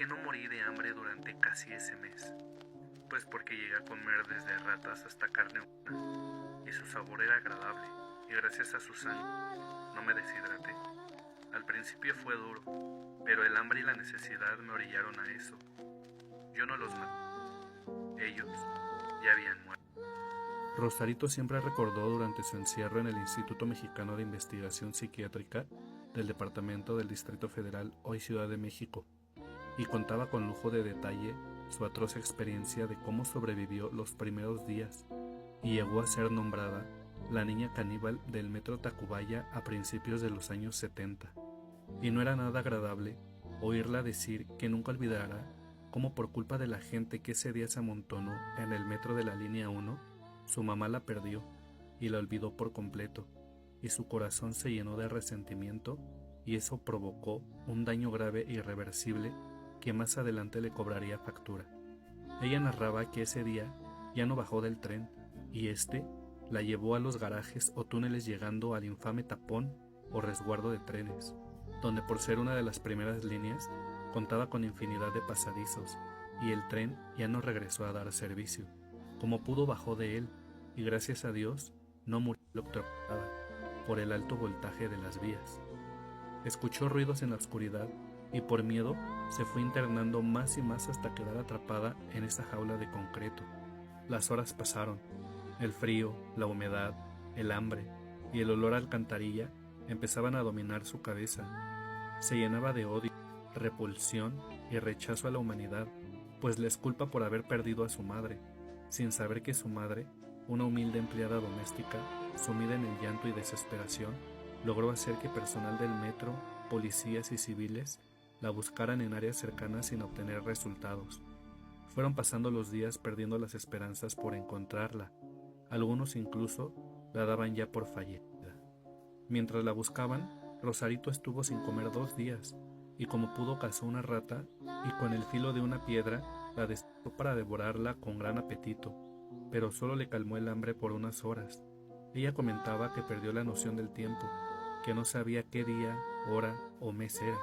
qué no morí de hambre durante casi ese mes? Pues porque llegué a comer desde ratas hasta carne humana, y su sabor era agradable, y gracias a su sangre no me deshidraté. Al principio fue duro, pero el hambre y la necesidad me orillaron a eso. Yo no los maté, ellos ya habían muerto. Rosarito siempre recordó durante su encierro en el Instituto Mexicano de Investigación Psiquiátrica del Departamento del Distrito Federal, hoy Ciudad de México, y contaba con lujo de detalle su atroz experiencia de cómo sobrevivió los primeros días y llegó a ser nombrada la niña caníbal del metro Tacubaya a principios de los años 70. Y no era nada agradable oírla decir que nunca olvidará cómo por culpa de la gente que ese día se amontonó en el metro de la línea 1, su mamá la perdió y la olvidó por completo, y su corazón se llenó de resentimiento, y eso provocó un daño grave e irreversible que más adelante le cobraría factura. Ella narraba que ese día ya no bajó del tren, y la llevó a los garajes o túneles, llegando al infame tapón o resguardo de trenes, donde por ser una de las primeras líneas contaba con infinidad de pasadizos, y el tren ya no regresó a dar servicio. Como pudo bajó de él, y gracias a Dios no murió electrocutada por el alto voltaje de las vías. Escuchó ruidos en la oscuridad y por miedo se fue internando más y más hasta quedar atrapada en esa jaula de concreto. Las horas pasaron. El frío, la humedad, el hambre y el olor a alcantarilla empezaban a dominar su cabeza. Se llenaba de odio, repulsión y rechazo a la humanidad, pues les culpa por haber perdido a su madre, sin saber que su madre, una humilde empleada doméstica, sumida en el llanto y desesperación, logró hacer que personal del metro, policías y civiles la buscaran en áreas cercanas sin obtener resultados. Fueron pasando los días perdiendo las esperanzas por encontrarla. Algunos incluso la daban ya por fallecida. Mientras la buscaban, Rosarito estuvo sin comer 2 días, y como pudo cazó una rata y con el filo de una piedra la destruyó para devorarla con gran apetito, pero solo le calmó el hambre por unas horas. Ella comentaba que perdió la noción del tiempo, que no sabía qué día, hora o mes era,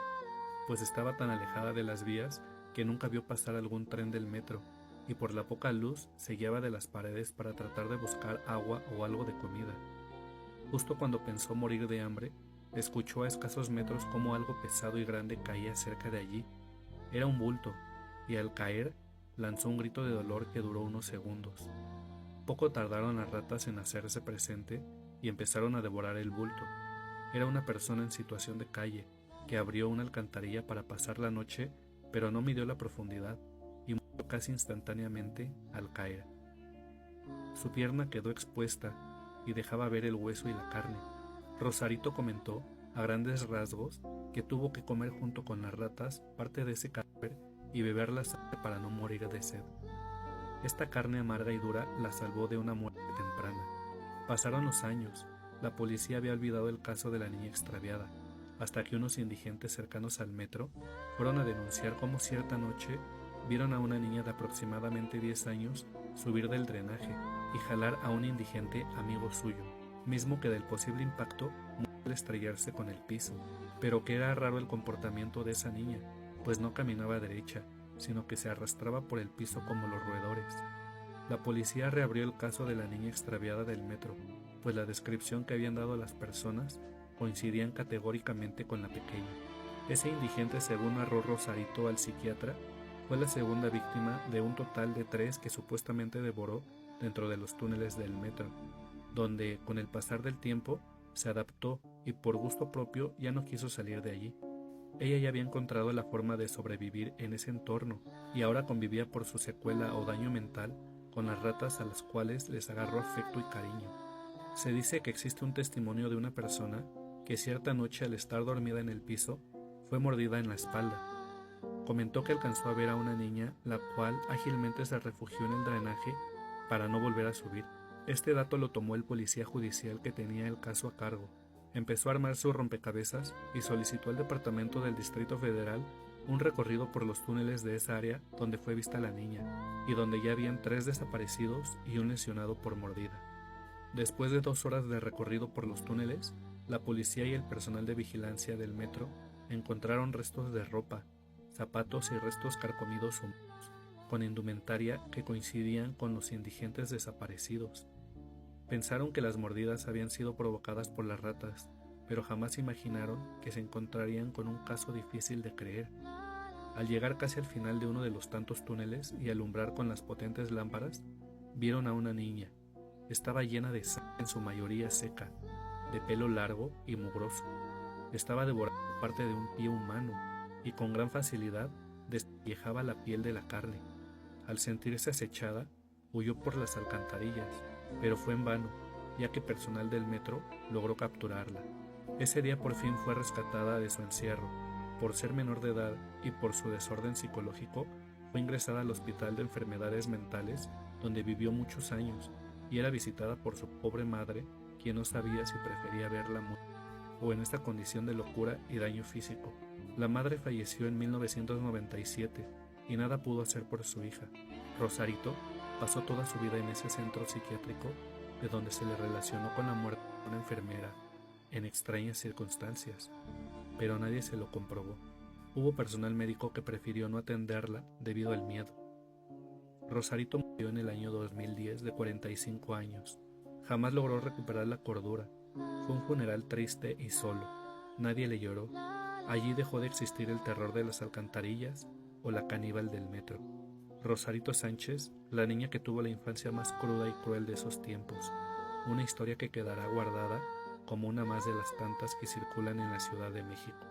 pues estaba tan alejada de las vías que nunca vio pasar algún tren del metro, y por la poca luz se guiaba de las paredes para tratar de buscar agua o algo de comida. Justo cuando pensó morir de hambre, escuchó a escasos metros cómo algo pesado y grande caía cerca de allí. Era un bulto, y al caer lanzó un grito de dolor que duró unos segundos. Poco tardaron las ratas en hacerse presente y empezaron a devorar el bulto. Era una persona en situación de calle, que abrió una alcantarilla para pasar la noche, pero no midió la profundidad y murió casi instantáneamente al caer. Su pierna quedó expuesta y dejaba ver el hueso y la carne. Rosarito comentó, a grandes rasgos, que tuvo que comer junto con las ratas parte de ese cadáver y beber la sangre para no morir de sed. Esta carne amarga y dura la salvó de una muerte temprana. Pasaron los años. La policía había olvidado el caso de la niña extraviada, hasta que unos indigentes cercanos al metro fueron a denunciar cómo cierta noche vieron a una niña de aproximadamente 10 años subir del drenaje y jalar a un indigente amigo suyo, mismo que del posible impacto murió al estrellarse con el piso, pero que era raro el comportamiento de esa niña, pues no caminaba derecha, sino que se arrastraba por el piso como los roedores. La policía reabrió el caso de la niña extraviada del metro, pues la descripción que habían dado las personas coincidían categóricamente con la pequeña. Ese indigente, según narró Rosarito al psiquiatra, fue la segunda víctima de un total de 3 que supuestamente devoró dentro de los túneles del metro, donde, con el pasar del tiempo, se adaptó y por gusto propio ya no quiso salir de allí. Ella ya había encontrado la forma de sobrevivir en ese entorno y ahora convivía por su secuela o daño mental con las ratas a las cuales les agarró afecto y cariño. Se dice que existe un testimonio de una persona que cierta noche, al estar dormida en el piso, fue mordida en la espalda. Comentó que alcanzó a ver a una niña, la cual ágilmente se refugió en el drenaje para no volver a subir. Este dato lo tomó el policía judicial que tenía el caso a cargo. Empezó a armar su rompecabezas y solicitó al Departamento del Distrito Federal un recorrido por los túneles de esa área donde fue vista la niña, y donde ya habían 3 desaparecidos y un lesionado por mordida. Después de 2 horas de recorrido por los túneles, la policía y el personal de vigilancia del metro encontraron restos de ropa, zapatos y restos carcomidos humanos, con indumentaria que coincidían con los indigentes desaparecidos. Pensaron que las mordidas habían sido provocadas por las ratas, pero jamás imaginaron que se encontrarían con un caso difícil de creer. Al llegar casi al final de uno de los tantos túneles y alumbrar con las potentes lámparas, vieron a una niña. Estaba llena de sangre, en su mayoría seca, de pelo largo y mugroso. Estaba devorando parte de un pie humano y con gran facilidad despellejaba la piel de la carne. Al sentirse acechada, huyó por las alcantarillas, pero fue en vano, ya que personal del metro logró capturarla. Ese día por fin fue rescatada de su encierro. Por ser menor de edad y por su desorden psicológico, fue ingresada al hospital de enfermedades mentales, donde vivió muchos años, y era visitada por su pobre madre, quien no sabía si prefería verla muerta o en esta condición de locura y daño físico. La madre falleció en 1997 y nada pudo hacer por su hija. Rosarito pasó toda su vida en ese centro psiquiátrico, de donde se le relacionó con la muerte de una enfermera en extrañas circunstancias, pero nadie se lo comprobó. Hubo personal médico que prefirió no atenderla debido al miedo. Rosarito murió en el año 2010 de 45 años. Jamás logró recuperar la cordura. Fue un funeral triste y solo. Nadie le lloró. Allí dejó de existir el terror de las alcantarillas o la caníbal del metro. Rosarito Sánchez, la niña que tuvo la infancia más cruda y cruel de esos tiempos. Una historia que quedará guardada como una más de las tantas que circulan en la Ciudad de México.